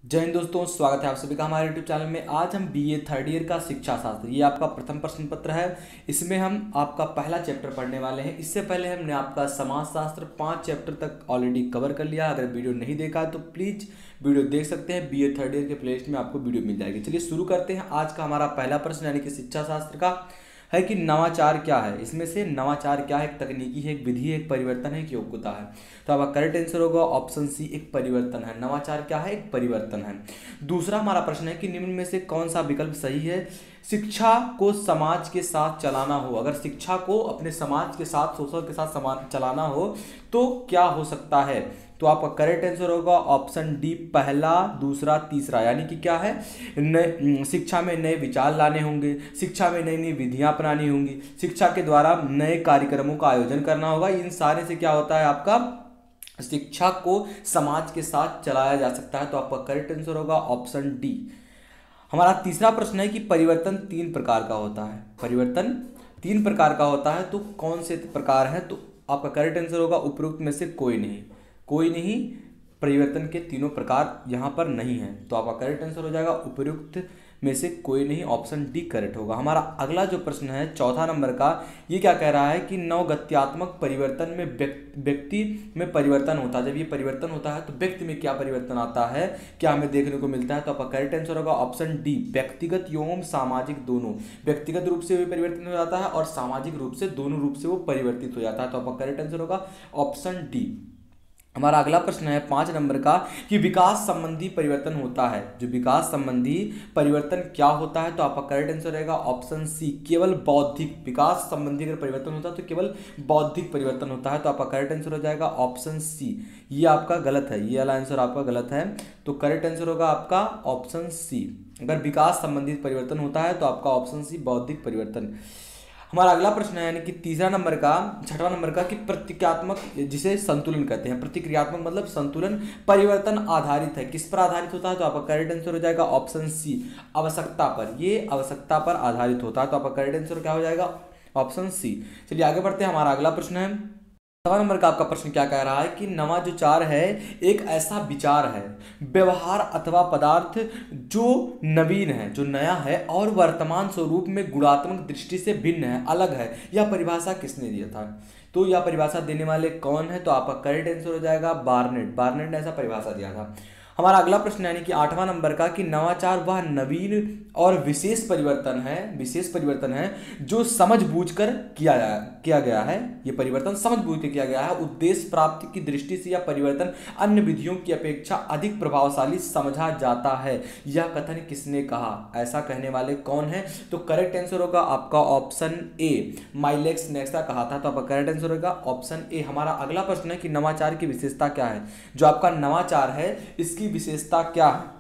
जय हिंद दोस्तों, स्वागत है आप सभी का हमारे यूट्यूब चैनल में। आज हम बीए थर्ड ईयर का शिक्षा शास्त्र, ये आपका प्रथम प्रश्न पत्र है। इसमें हम आपका पहला चैप्टर पढ़ने वाले हैं। इससे पहले हमने आपका समाज शास्त्र 5 चैप्टर तक ऑलरेडी कवर कर लिया। अगर वीडियो नहीं देखा है तो प्लीज़ वीडियो देख सकते हैं। बीए थर्ड ईयर के प्लेलिस्ट में आपको वीडियो मिल जाएगी। चलिए शुरू करते हैं। आज का हमारा पहला प्रश्न यानी कि शिक्षा शास्त्र का है कि नवाचार क्या है। इसमें से नवाचार क्या है? एक तकनीकी है, एक विधि है, एक परिवर्तन है, एक योग्यता है। तो आपका करेक्ट आंसर होगा ऑप्शन सी, एक परिवर्तन है। नवाचार क्या है? एक परिवर्तन है। दूसरा हमारा प्रश्न है कि निम्न में से कौन सा विकल्प सही है? शिक्षा को समाज के साथ चलाना हो, अगर शिक्षा को अपने समाज के साथ, सोशल के साथ समान चलाना हो तो क्या हो सकता है? तो आपका करेक्ट आंसर होगा ऑप्शन डी, पहला, दूसरा, तीसरा। यानी कि क्या है? शिक्षा में नए विचार लाने होंगे, शिक्षा में नई नई विधियां अपनानी होंगी, शिक्षा के द्वारा नए कार्यक्रमों का आयोजन करना होगा। इन सारे से क्या होता है? आपका शिक्षा को समाज के साथ चलाया जा सकता है। तो आपका करेक्ट आंसर होगा ऑप्शन डी। हमारा तीसरा प्रश्न है कि परिवर्तन 3 प्रकार का होता है। परिवर्तन 3 प्रकार का होता है, तो कौन से प्रकार है? तो आपका करेक्ट आंसर होगा उपरोक्त में से कोई नहीं। कोई नहीं, परिवर्तन के तीनों प्रकार यहाँ पर नहीं है। तो आपका करेक्ट आंसर हो जाएगा उपयुक्त में से कोई नहीं, ऑप्शन डी करेक्ट होगा। हमारा अगला जो प्रश्न है चौथा नंबर का, ये क्या कह रहा है कि नवगत्यात्मक परिवर्तन में व्यक्ति में परिवर्तन होता है। जब ये परिवर्तन होता है तो व्यक्ति में क्या परिवर्तन आता है, क्या हमें देखने को मिलता है? तो आपका करेक्ट आंसर होगा ऑप्शन डी, व्यक्तिगत एवं सामाजिक दोनों। व्यक्तिगत रूप से भी परिवर्तन हो जाता है और सामाजिक रूप से, दोनों रूप से वो परिवर्तित हो जाता है। तो आपका करेक्ट आंसर होगा ऑप्शन डी। हमारा अगला प्रश्न है 5 नंबर का कि विकास संबंधी परिवर्तन होता है। जो विकास संबंधी परिवर्तन क्या होता है? तो आपका करेक्ट आंसर रहेगा ऑप्शन सी, केवल बौद्धिक। विकास संबंधी अगर परिवर्तन होता है तो केवल बौद्धिक परिवर्तन होता है। तो आपका करेक्ट आंसर हो जाएगा ऑप्शन सी। ये आपका गलत है, ये वाला आंसर आपका गलत है। तो करेक्ट आंसर होगा आपका ऑप्शन सी। अगर विकास संबंधित परिवर्तन होता है तो आपका ऑप्शन सी, बौद्धिक परिवर्तन। हमारा अगला प्रश्न है यानी कि तीसरा नंबर का, छठवां नंबर का कि प्रतिक्रियात्मक, जिसे संतुलन कहते हैं। प्रतिक्रियात्मक मतलब संतुलन परिवर्तन आधारित है। किस पर आधारित होता है? तो आपका करेक्ट आंसर हो जाएगा ऑप्शन सी, आवश्यकता पर। ये आवश्यकता पर आधारित होता है। तो आपका करेक्ट आंसर क्या हो जाएगा? Option C. चलिए आगे बढ़ते हैं। हमारा अगला प्रश्न है 7 नंबर का। आपका प्रश्न क्या कह रहा है कि नवाचार है एक ऐसा विचार है, व्यवहार अथवा पदार्थ जो नवीन है, जो नया है और वर्तमान स्वरूप में गुणात्मक दृष्टि से भिन्न है, अलग है। यह परिभाषा किसने दिया था? तो यह परिभाषा देने वाले कौन है? तो आपका करेक्ट आंसर हो जाएगा बार्नेट। बार्नेट ने ऐसा परिभाषा दिया था। हमारा अगला प्रश्न यानी कि 8वां नंबर का कि नवाचार वह नवीन और विशेष परिवर्तन है जो समझबूझकर किया गया है। ये परिवर्तन समझबूझ के किया गया है। उद्देश्य प्राप्ति की दृष्टि से यह परिवर्तन अन्य विधियों की अपेक्षा अधिक प्रभावशाली समझा जाता है। यह कथन किसने कहा? ऐसा कहने वाले कौन है? तो करेक्ट आंसर होगा आपका ऑप्शन ए, माइलेक्स ने ऐसा कहा था। तो आपका करेक्ट आंसर होगा ऑप्शन ए। हमारा अगला प्रश्न है कि नवाचार की विशेषता क्या है? जो आपका नवाचार है इसकी विशेषता क्या है?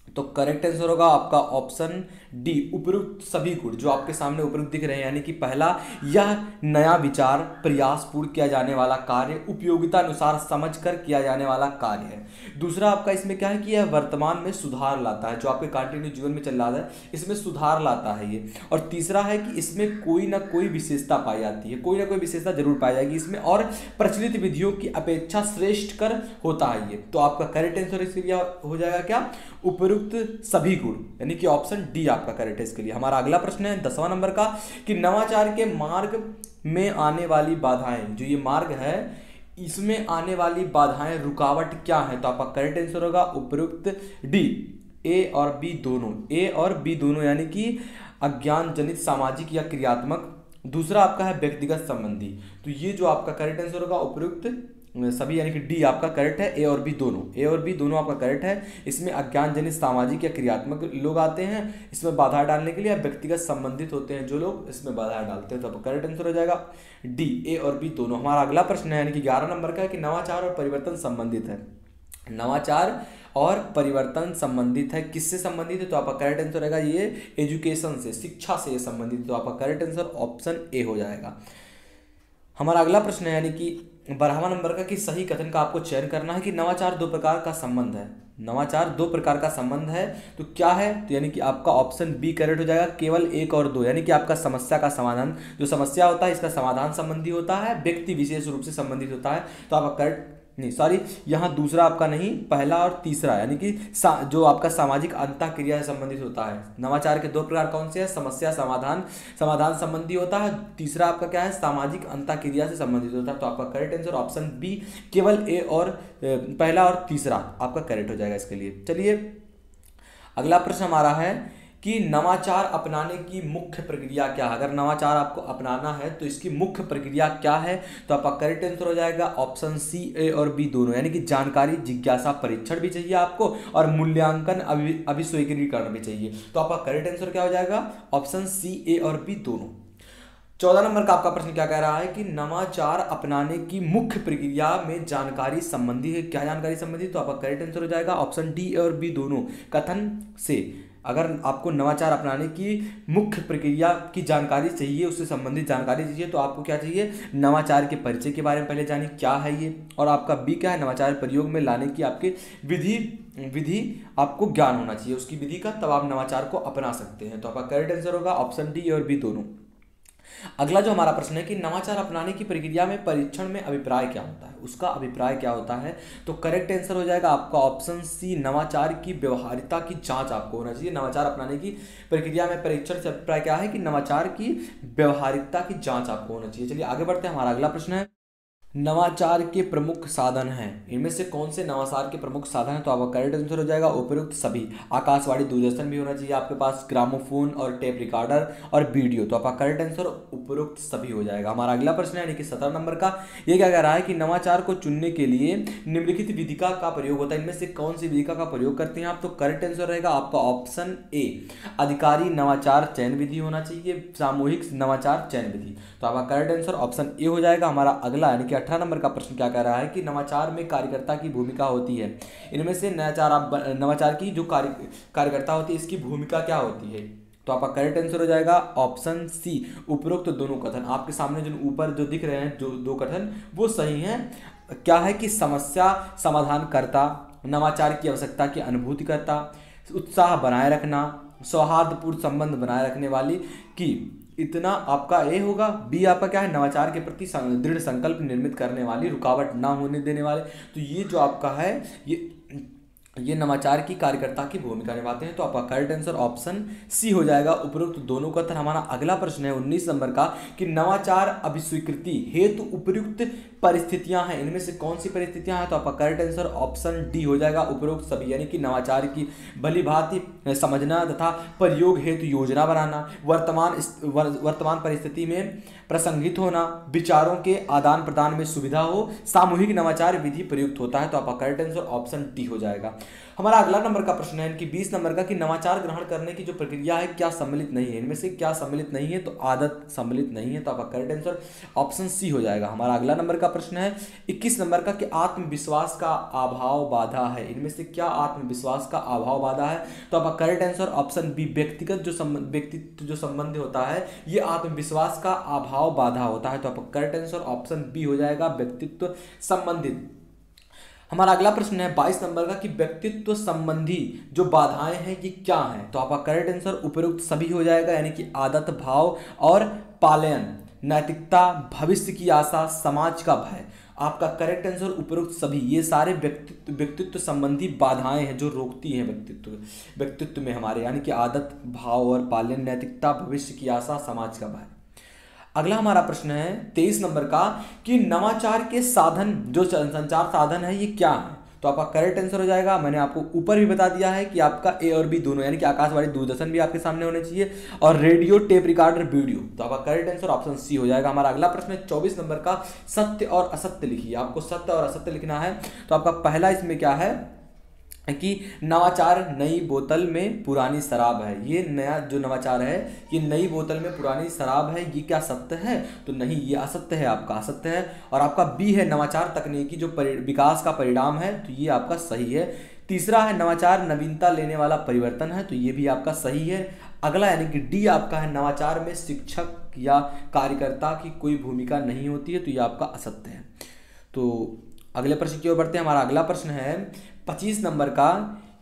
तो करेक्ट आंसर होगा आपका ऑप्शन डी, उपयुक्त सभी गुण। जो आपके सामने उपयुक्त दिख रहे हैं, यानी कि पहला, यह नया विचार, प्रयासपूर्ण किया जाने वाला कार्य, उपयोगिता अनुसार समझकर किया जाने वाला कार्य है। दूसरा आपका इसमें क्या है कि यह वर्तमान में सुधार लाता है। जो आपके कंटिन्यू जीवन में चल रहा है इसमें सुधार लाता है ये। और तीसरा है कि इसमें कोई ना कोई विशेषता पाई जाती है, कोई ना कोई विशेषता जरूर पाई जाएगी इसमें, और प्रचलित विधियों की अपेक्षा श्रेष्ठ कर होता है ये। तो आपका करेक्ट आंसर इसके लिए हो जाएगा क्या? उपयुक्त सभी गुण, यानी कि ऑप्शन डी आपका करेक्ट है इसके लिए। हमारा अगला प्रश्न है 10वां नंबर का कि नवाचार के मार्ग में आने वाली बाधाएं, जो ये मार्ग है इसमें आने वाली बाधाएं, रुकावट क्या है? तो आपका करेक्ट आंसर होगा उपयुक्त डी, ए और बी दोनों। ए और बी दोनों यानी कि अज्ञान जनित, सामाजिक या क्रियात्मक। दूसरा आपका है व्यक्तिगत संबंधी। तो ये जो आपका करेक्ट आंसर होगा उपयुक्त सभी, यानी कि डी आपका करेक्ट है। ए और बी दोनों, ए और बी दोनों आपका करेक्ट है। इसमें अज्ञान जनित, सामाजिक या क्रियात्मक लोग आते हैं इसमें बाधा डालने के लिए, व्यक्तिगत संबंधित होते हैं जो लोग इसमें बाधा डालते हैं। तो आपका करेक्ट आंसर हो जाएगा डी, ए और बी दोनों। हमारा अगला प्रश्न है यानी कि 11 नंबर का है कि नवाचार और परिवर्तन संबंधित है। नवाचार और परिवर्तन संबंधित है, किससे संबंधित है? तो आपका करेक्ट आंसर रहेगा ये एजुकेशन से, शिक्षा से ये संबंधित है। तो आपका करेक्ट आंसर ऑप्शन ए हो जाएगा। हमारा अगला प्रश्न है यानी कि 12वां नंबर का कि सही कथन का आपको चयन करना है कि नवाचार 2 प्रकार का संबंध है। नवाचार 2 प्रकार का संबंध है, तो क्या है? तो यानी कि आपका ऑप्शन बी करेक्ट हो जाएगा, केवल 1 और 2। यानी कि आपका समस्या का समाधान, जो समस्या होता है इसका समाधान संबंधी होता है, व्यक्ति विशेष रूप से संबंधित होता है। तो आपका करेक्ट नहीं सॉरी, यहाँ दूसरा आपका नहीं, पहला और तीसरा, यानी कि जो आपका सामाजिक अंतःक्रिया से संबंधित होता है। नवाचार के 2 प्रकार कौन से हैं? समस्या समाधान समाधान संबंधी होता है, तीसरा आपका क्या है? सामाजिक अंतःक्रिया से संबंधित होता है। तो आपका करेक्ट आंसर ऑप्शन बी, केवल ए और पहला और तीसरा आपका करेक्ट हो जाएगा इसके लिए। चलिए अगला प्रश्न हमारा है कि नवाचार अपनाने की मुख्य प्रक्रिया क्या है? अगर नवाचार आपको अपनाना है तो इसकी मुख्य प्रक्रिया क्या है? तो आपका करेक्ट आंसर हो जाएगा ऑप्शन सी, ए और बी दोनों, यानी कि जानकारी जिज्ञासा परीक्षण भी चाहिए आपको और मूल्यांकन अभिस्वीकृतिकरण भी चाहिए। तो आपका करेक्ट आंसर क्या हो जाएगा? ऑप्शन सी, ए और बी दोनों। 14 नंबर का आपका प्रश्न क्या कह रहा है कि नवाचार अपनाने की मुख्य प्रक्रिया में जानकारी संबंधी है। क्या जानकारी संबंधी? तो आपका करेक्ट आंसर हो जाएगा ऑप्शन डी और बी दोनों, कथन से। अगर आपको नवाचार अपनाने की मुख्य प्रक्रिया की जानकारी चाहिए, उससे संबंधित जानकारी चाहिए, तो आपको क्या चाहिए? नवाचार के परिचय के बारे में पहले जानिए, क्या है ये। और आपका बी क्या है? नवाचार प्रयोग में लाने की आपके विधि आपको ज्ञान होना चाहिए उसकी विधि का, तब आप नवाचार को अपना सकते हैं। तो आपका करेक्ट आंसर होगा ऑप्शन डी और बी दोनों। अगला जो हमारा प्रश्न है कि नवाचार अपनाने की प्रक्रिया में परीक्षण में अभिप्राय क्या होता है, उसका अभिप्राय क्या होता है? तो करेक्ट आंसर हो जाएगा आपका ऑप्शन सी, नवाचार की व्यवहारिकता की जांच आपको होना चाहिए। नवाचार अपनाने की प्रक्रिया में परीक्षण से अभिप्राय क्या है? कि नवाचार की व्यवहारिकता की जांच आपको होना चाहिए। चलिए आगे बढ़ते हैं, हमारा अगला प्रश्न है नवाचार के प्रमुख साधन हैं, इनमें से कौन से नवाचार के प्रमुख साधन हैं? तो आपका करेक्ट आंसर हो जाएगा उपयुक्त सभी। आकाशवाणी दूरदर्शन भी होना चाहिए आपके पास, ग्रामोफोन और टेप रिकॉर्डर और वीडियो। तो आपका करेक्ट आंसर उपयुक्त सभी हो जाएगा। हमारा अगला प्रश्न है यानी कि 17 नंबर का, ये क्या कह रहा है कि नवाचार को चुनने के लिए निम्नलिखित विधिका का प्रयोग होता है, इनमें से कौन सी विधिका का प्रयोग करते हैं आप? तो करेक्ट आंसर रहेगा आपका ऑप्शन ए, अधिकारी नवाचार चयन विधि होना चाहिए, सामूहिक नवाचार चयन विधि। तो आपका करेक्ट आंसर ऑप्शन ए हो जाएगा। हमारा अगला यानी कि 18 नंबर का प्रश्न क्या कह रहा है कि नवाचार में कार्यकर्ता की भूमिका होती है, इनमें से नवाचार की जो कार्यकर्ता होती है इसकी भूमिका क्या होती है? तो आपका करेक्ट आंसर हो जाएगा ऑप्शन सी, उपरोक्त दोनों कथन। आपके सामने जो ऊपर जो दिख रहे हैं जो 2 कथन वो सही हैं। क्या है कि समस्या समाधान करता, नवाचार की आवश्यकता की अनुभूति करता, उत्साह बनाए रखना, सौहार्दपूर्ण संबंध बनाए रखने वाली की, इतना आपका ए होगा। बी आपका क्या है? नवाचार के प्रति दृढ़ संकल्प निर्मित करने वाली, रुकावट ना होने देने वाले। तो ये जो आपका है ये नवाचार की कार्यकर्ता की भूमिका निभाते हैं। तो आपका करेक्ट आंसर ऑप्शन सी हो जाएगा, उपयुक्त दोनों कथन। हमारा अगला प्रश्न है 19 नंबर का कि नवाचार अभिस्वीकृति हेतु उपयुक्त परिस्थितियां हैं, इनमें से कौन सी परिस्थितियां हैं? तो आपका करेक्ट आंसर ऑप्शन डी हो जाएगा, उपयुक्त सभी, यानी कि नवाचार की भली भांति समझना तथा प्रयोग हेतु योजना बनाना, वर्तमान परिस्थिति में प्रसंगित होना, विचारों के आदान प्रदान में सुविधा हो, सामूहिक नवाचार विधि प्रयुक्त होता है। तो आपका करेक्ट आंसर ऑप्शन डी हो जाएगा। हमारा अगला नंबर का प्रश्न है कि 20 नंबर का कि नवाचार ग्रहण करने की जो प्रक्रिया है क्या सम्मिलित नहीं है, इनमें से क्या सम्मिलित नहीं है? तो आदत सम्मिलित नहीं है। तो आपका करेक्ट आंसर ऑप्शन सी हो जाएगा। हमारा अगला नंबर का प्रश्न है 21 नंबर का कि आत्मविश्वास का अभाव बाधा है, इनमें से क्या आत्मविश्वास का अभाव बाधा है? तो आपका करेक्ट आंसर ऑप्शन बी, व्यक्तित्व जो संबंध होता है ये आत्मविश्वास का अभाव बाधा होता है। तो आपका करेक्ट आंसर ऑप्शन बी हो जाएगा, व्यक्तित्व संबंधित। हमारा अगला प्रश्न है 22 नंबर का कि व्यक्तित्व संबंधी जो बाधाएं हैं ये क्या हैं? तो आपका करेक्ट आंसर उपयुक्त सभी हो जाएगा, यानी कि आदत, भाव और पालयन, नैतिकता, भविष्य की आशा, समाज का भय। आपका करेक्ट आंसर उपयुक्त सभी, ये सारे व्यक्तित्व संबंधी बाधाएं हैं जो रोकती हैं व्यक्तित्व में हमारे, यानी कि आदत, भाव और पालयन, नैतिकता, भविष्य की आशा, समाज का भय। अगला हमारा प्रश्न है 23 नंबर का कि नवाचार के साधन जो संचार साधन है ये क्या है? तो आपका करेक्ट आंसर हो जाएगा, मैंने आपको ऊपर भी बता दिया है कि आपका ए और बी दोनों, यानी कि आकाशवाणी दूरदर्शन भी आपके सामने होने चाहिए और रेडियो, टेप रिकॉर्डर, वीडियो। तो आपका करेक्ट आंसर ऑप्शन सी हो जाएगा। हमारा अगला प्रश्न है 24 नंबर का, सत्य और असत्य लिखिए। आपको सत्य और असत्य लिखना है। तो आपका पहला इसमें क्या है कि नवाचार नई बोतल में पुरानी शराब है, ये नया जो नवाचार है ये नई बोतल में पुरानी शराब है, ये क्या सत्य है? तो नहीं, ये असत्य है, आपका असत्य है। और आपका बी है नवाचार तकनीकी जो विकास का परिणाम है, तो ये आपका सही है। तीसरा है नवाचार नवीनता लेने वाला परिवर्तन है, तो ये भी आपका सही है। अगला यानी कि डी आपका है नवाचार में शिक्षक या कार्यकर्ता की कोई भूमिका नहीं होती है, तो ये आपका असत्य है। तो अगले प्रश्न की ओर बढ़ते हैं। हमारा अगला प्रश्न है 25 नंबर का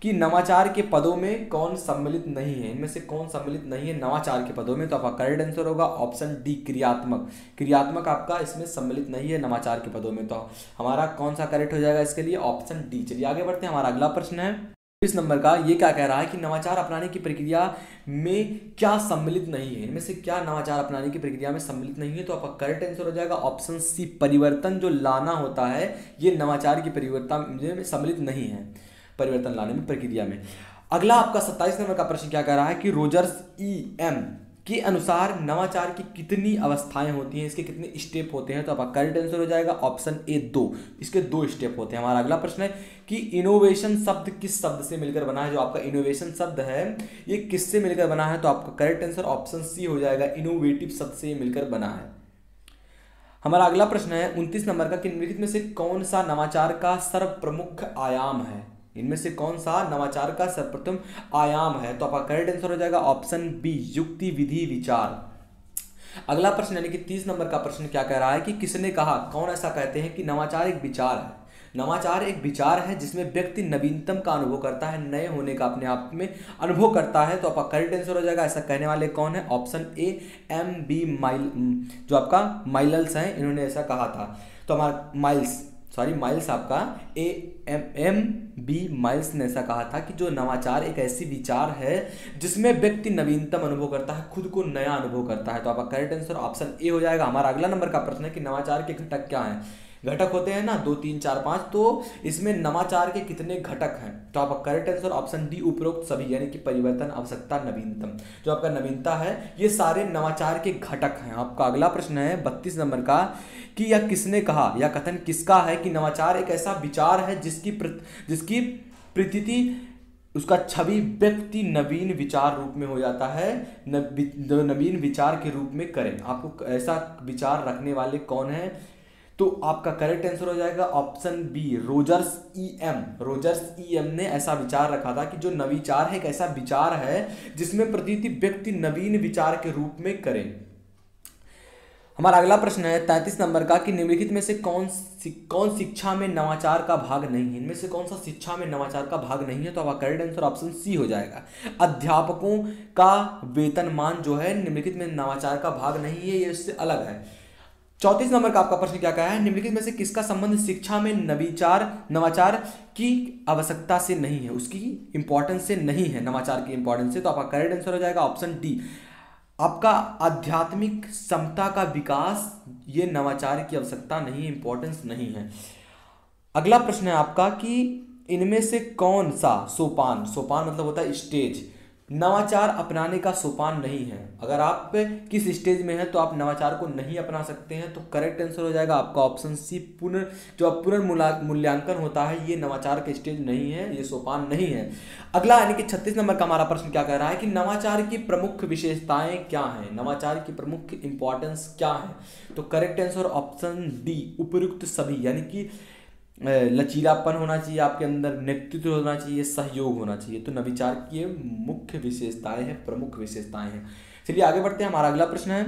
कि नवाचार के पदों में कौन सम्मिलित नहीं है, इनमें से कौन सम्मिलित नहीं है नवाचार के पदों में, तो आपका करेक्ट आंसर होगा ऑप्शन डी क्रियात्मक। क्रियात्मक आपका इसमें सम्मिलित नहीं है नवाचार के पदों में, तो हमारा कौन सा करेक्ट हो जाएगा इसके लिए, ऑप्शन डी। चलिए आगे बढ़ते हैं, हमारा अगला प्रश्न है 20 नंबर का, ये क्या कह रहा है कि नवाचार अपनाने की प्रक्रिया में क्या सम्मिलित नहीं है, इनमें से क्या नवाचार अपनाने की प्रक्रिया में सम्मिलित नहीं है, तो आपका करेक्ट आंसर हो जाएगा ऑप्शन सी परिवर्तन जो लाना होता है ये नवाचार की परिवर्तन में सम्मिलित नहीं है, परिवर्तन लाने में प्रक्रिया में। अगला आपका 27 नंबर का प्रश्न क्या कह रहा है कि रोजर्स EM के अनुसार नवाचार की कितनी अवस्थाएं होती हैं, इसके कितने स्टेप होते हैं, तो आपका करेक्ट आंसर हो जाएगा ऑप्शन ए 2, इसके 2 स्टेप होते हैं। हमारा अगला प्रश्न है कि इनोवेशन शब्द किस शब्द से मिलकर बना है, जो आपका इनोवेशन शब्द है ये किससे मिलकर बना है, तो आपका करेक्ट आंसर ऑप्शन सी हो जाएगा, इनोवेटिव शब्द से मिलकर बना है। हमारा अगला प्रश्न है 29 नंबर का कि निम्नलिखित में से कौन सा नवाचार का सर्वप्रमुख आयाम है, इनमें से कौन सा नवाचार का सर्वप्रथम आयाम है, तो आपका करेक्ट आंसर हो जाएगा ऑप्शन बी युक्ति विधि विचार। अगला प्रश्न यानी कि 30 नंबर का प्रश्न क्या कह रहा है कि किसने कहा, कौन ऐसा कहते हैं कि नवाचार एक विचार है, नवाचार एक विचार है जिसमें व्यक्ति नवीनतम का अनुभव करता है, नए होने का अपने आप में अनुभव करता है, तो आपका करेक्ट आंसर हो जाएगा, ऐसा कहने वाले कौन है, ऑप्शन ए M.B. जो आपका माइल्स हैं इन्होंने ऐसा कहा था, तो हमारा माइल्स आपका M.B. माइल्स ने ऐसा कहा था कि जो नवाचार एक ऐसी विचार है जिसमें व्यक्ति नवीनतम अनुभव करता है, खुद को नया अनुभव करता है, तो आपका करेक्ट आंसर ऑप्शन ए हो जाएगा। हमारा अगला नंबर का प्रश्न है कि नवाचार के घटक क्या हैं, घटक होते हैं ना 2 3 4 5, तो इसमें नवाचार के कितने घटक हैं, तो आपका करेक्ट आंसर ऑप्शन डी उपरोक्त सभी, यानी कि परिवर्तन आवश्यकता नवीनतम, जो आपका नवीनता है ये सारे नवाचार के घटक हैं। आपका अगला प्रश्न है 32 नंबर का कि यह किसने कहा, यह कथन किसका है कि नवाचार एक ऐसा विचार है जिसकी प्रतीति उसका छवि व्यक्ति नवीन विचार रूप में हो जाता है, नवीन विचार के रूप में करें, आपको ऐसा विचार रखने वाले कौन है, तो आपका करेक्ट आंसर हो जाएगा ऑप्शन बी रोजर्स EM ने ऐसा विचार रखा था कि जो नवीचार है एक ऐसा विचार है जिसमें प्रतीति व्यक्ति नवीन विचार के रूप में करे। हमारा अगला प्रश्न है 33 नंबर का कि निम्नलिखित में से कौन शिक्षा में नवाचार का भाग नहीं है, इनमें से कौन सा शिक्षा में नवाचार का भाग नहीं है, तो आपका करेक्ट आंसर ऑप्शन सी हो जाएगा, अध्यापकों का वेतनमान जो है निम्नलिखित में नवाचार का भाग नहीं है, ये इससे अलग है। 34 नंबर का आपका प्रश्न क्या कहा है, निम्नलिखित में से किसका संबंध शिक्षा में नवाचार की आवश्यकता से नहीं है, उसकी इंपॉर्टेंस से नहीं है, नवाचार की इंपॉर्टेंस से, तो आपका करेक्ट आंसर हो जाएगा ऑप्शन डी, आपका आध्यात्मिक क्षमता का विकास ये नवाचार की आवश्यकता नहीं, इंपॉर्टेंस नहीं है। अगला प्रश्न है आपका कि इनमें से कौन सा सोपान मतलब होता है स्टेज, नवाचार अपनाने का सोपान नहीं है, अगर आप किस स्टेज में हैं तो आप नवाचार को नहीं अपना सकते हैं, तो करेक्ट आंसर हो जाएगा आपका ऑप्शन सी पुनर्मूल्यांकन होता है, ये नवाचार के स्टेज नहीं है, ये सोपान नहीं है। अगला यानी कि 36 नंबर का हमारा प्रश्न क्या कह रहा है कि नवाचार की प्रमुख विशेषताएं क्या हैं, नवाचार की प्रमुख इंपॉर्टेंस क्या है, तो करेक्ट आंसर ऑप्शन डी उपयुक्त सभी, यानी कि लचीलापन होना चाहिए आपके अंदर, नेतृत्व होना चाहिए, सहयोग होना चाहिए, तो नवाचार की ये मुख्य विशेषताएं हैं, प्रमुख विशेषताएं हैं। चलिए आगे बढ़ते हैं, हमारा अगला प्रश्न है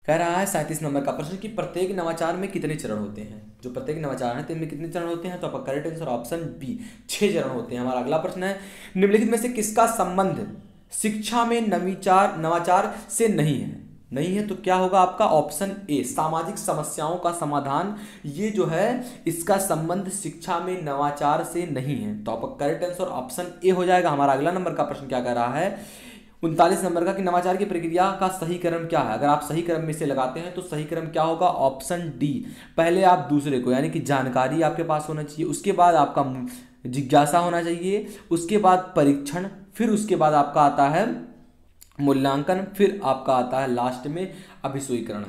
कह रहा है 37 नंबर का प्रश्न कि प्रत्येक नवाचार में कितने चरण होते हैं, जो प्रत्येक नवाचार है इनमें कितने चरण होते हैं, तो आपका करेक्ट आंसर ऑप्शन बी 6 चरण होते हैं। हमारा अगला प्रश्न है निम्नलिखित में से किसका संबंध शिक्षा में नवाचार से नहीं है, तो क्या होगा आपका ऑप्शन ए सामाजिक समस्याओं का समाधान, ये जो है इसका संबंध शिक्षा में नवाचार से नहीं है, तो आपका करेक्ट आंसर ऑप्शन ए हो जाएगा। हमारा अगला नंबर का प्रश्न क्या कह रहा है 39 नंबर का कि नवाचार की प्रक्रिया का सही क्रम क्या है, अगर आप सही क्रम में से लगाते हैं तो सही क्रम क्या होगा, ऑप्शन डी पहले आप दूसरे को, यानी कि जानकारी आपके पास होना चाहिए, उसके बाद आपका जिज्ञासा होना चाहिए, उसके बाद परीक्षण, फिर उसके बाद आपका आता है मूल्यांकन, फिर आपका आता है लास्ट में अभिसुईकरण,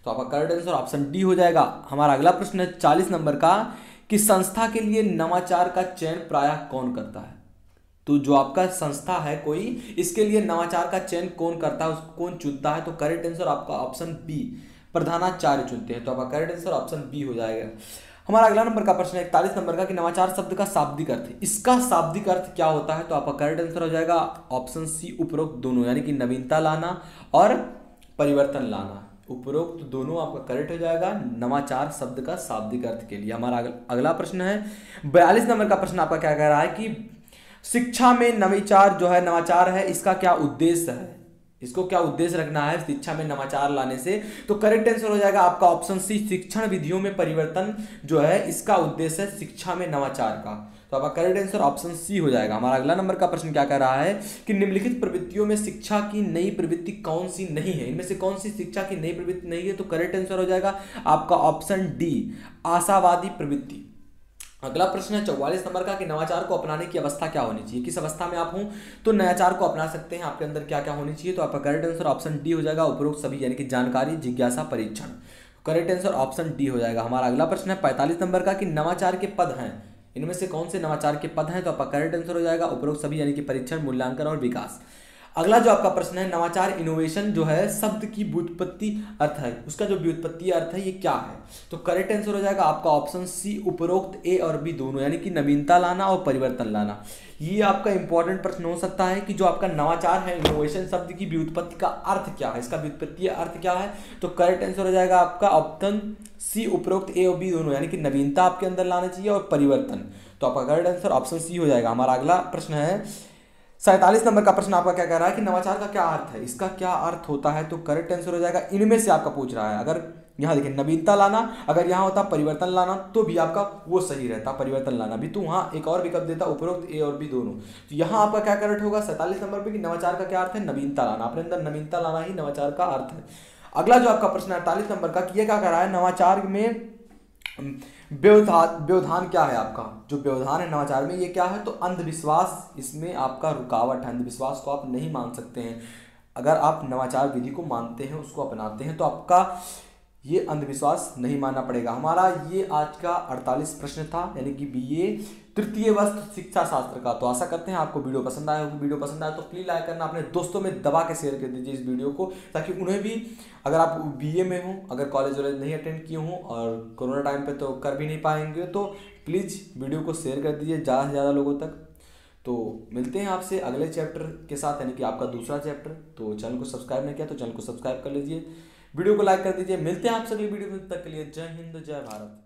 तो आपका करेक्ट आंसर ऑप्शन डी हो जाएगा। हमारा अगला प्रश्न है 40 नंबर का कि संस्था के लिए नवाचार का चयन प्रायः कौन करता है, तो जो आपका संस्था है कोई, इसके लिए नवाचार का चयन कौन करता है, उसको कौन चुनता है, तो करेक्ट आंसर आपका ऑप्शन बी प्रधानाचार्य चुनते हैं, तो आपका करेक्ट आंसर ऑप्शन बी हो जाएगा। हमारा अगला नंबर का प्रश्न है 41 नंबर का कि नवाचार शब्द का शाब्दिक अर्थ, इसका शाब्दिक अर्थ क्या होता है, तो आपका करेक्ट आंसर हो जाएगा ऑप्शन सी उपरोक्त दोनों, यानी कि नवीनता लाना और परिवर्तन लाना, उपरोक्त दोनों आपका करेक्ट हो जाएगा नवाचार शब्द का शाब्दिक अर्थ के लिए। हमारा अगला प्रश्न है 42 नंबर का प्रश्न आपका क्या कह रहा है कि शिक्षा में नवाचार जो है, नवाचार है, इसका क्या उद्देश्य है, इसको क्या उद्देश्य रखना है शिक्षा में नवाचार लाने से? तो करेक्ट आंसर हो जाएगा आपका ऑप्शन सी, शिक्षण विधियों में परिवर्तन जो है इसका उद्देश्य है शिक्षा में नवाचार का। तो आपका करेक्ट आंसर ऑप्शन सी हो जाएगा। हमारा अगला नंबर का प्रश्न क्या कह रहा है कि निम्नलिखित प्रवृत्तियों में शिक्षा की नई प्रवृत्ति कौन सी नहीं है, इनमें से कौन सी शिक्षा की नई प्रवृत्ति नहीं है? तो करेक्ट आंसर हो जाएगा आपका ऑप्शन डी, आशावादी प्रवृत्ति। अगला प्रश्न है 44 नंबर का कि नवाचार को अपनाने की अवस्था क्या होनी चाहिए, किस अवस्था में आप हों तो नवाचार को अपना सकते हैं, आपके अंदर क्या क्या होनी चाहिए? तो आपका करेक्ट आंसर ऑप्शन डी हो जाएगा, उपरोक्त सभी, यानी कि जानकारी, जिज्ञासा, परीक्षण। करेक्ट आंसर ऑप्शन डी हो जाएगा। हमारा अगला प्रश्न है 45 नंबर का कि नवाचार के पद हैं, इनमें से कौन से नवाचार के पद हैं? तो आपका करेक्ट आंसर हो जाएगा उपरोक्त सभी, यानी कि परीक्षण, मूल्यांकन और विकास। अगला जो आपका प्रश्न है नवाचार इनोवेशन जो है शब्द की व्युत्पत्ति अर्थ है, उसका जो व्युत्पत्ति अर्थ है ये क्या है? तो करेक्ट आंसर हो जाएगा आपका ऑप्शन सी, उपरोक्त ए और बी दोनों, यानी कि नवीनता लाना और परिवर्तन लाना। ये आपका इंपॉर्टेंट प्रश्न हो सकता है कि जो आपका नवाचार है, इनोवेशन शब्द की व्युत्पत्ति का अर्थ क्या है, इसका व्युत्पत्ति अर्थ क्या है? तो करेक्ट आंसर हो जाएगा आपका ऑप्शन सी, उपरोक्त ए और बी दोनों, यानी कि नवीनता आपके अंदर लाना चाहिए और परिवर्तन। तो आपका करेक्ट आंसर ऑप्शन सी हो जाएगा। हमारा अगला प्रश्न है 47 नंबर का प्रश्न आपका क्या कह रहा है कि नवाचार का क्या अर्थ है, इसका क्या अर्थ होता है? तो करेक्ट आंसर हो जाएगा इनमें से आपका पूछ रहा है। अगर यहाँ देखिए नवीनता लाना, अगर यहाँ होता परिवर्तन लाना तो भी आपका वो सही रहता, परिवर्तन लाना भी, तो वहाँ एक और विकल्प देता उपरोक्त ए और बी दोनों। तो यहाँ आपका क्या करेक्ट होगा 47 नंबर पे कि नवाचार का क्या अर्थ है? नवीनता लाना, अपने अंदर नवीनता लाना ही नवाचार का अर्थ है। अगला जो आपका प्रश्न है 48 नंबर का कि ये क्या कह रहा है नवाचार में व्यवधान क्या है आपका? जो व्यवधान है नवाचार में ये क्या है? तो अंधविश्वास इसमें आपका रुकावट है, अंधविश्वास को आप नहीं मान सकते हैं। अगर आप नवाचार विधि को मानते हैं, उसको अपनाते हैं तो आपका ये अंधविश्वास नहीं मानना पड़ेगा। हमारा ये आज का 48 प्रश्न था, यानी कि बीए तृतीय वर्ष शिक्षा शास्त्र का। तो आशा करते हैं आपको वीडियो पसंद आया होगी। वीडियो पसंद आया तो प्लीज़ लाइक करना, अपने दोस्तों में दबा के शेयर कर दीजिए इस वीडियो को, ताकि उन्हें भी, अगर आप बीए में हों, अगर कॉलेज वॉलेज नहीं अटेंड किए हों और कोरोना टाइम पे तो कर भी नहीं पाएंगे, तो प्लीज़ वीडियो को शेयर कर दीजिए ज़्यादा से ज़्यादा लोगों तक। तो मिलते हैं आपसे अगले चैप्टर के साथ, यानी कि आपका दूसरा चैप्टर। तो चैनल को सब्सक्राइब नहीं किया तो चैनल को सब्सक्राइब कर लीजिए, वीडियो को लाइक कर दीजिए। मिलते हैं आपसे अगली वीडियो में, तब तक के लिए जय हिंद, जय भारत।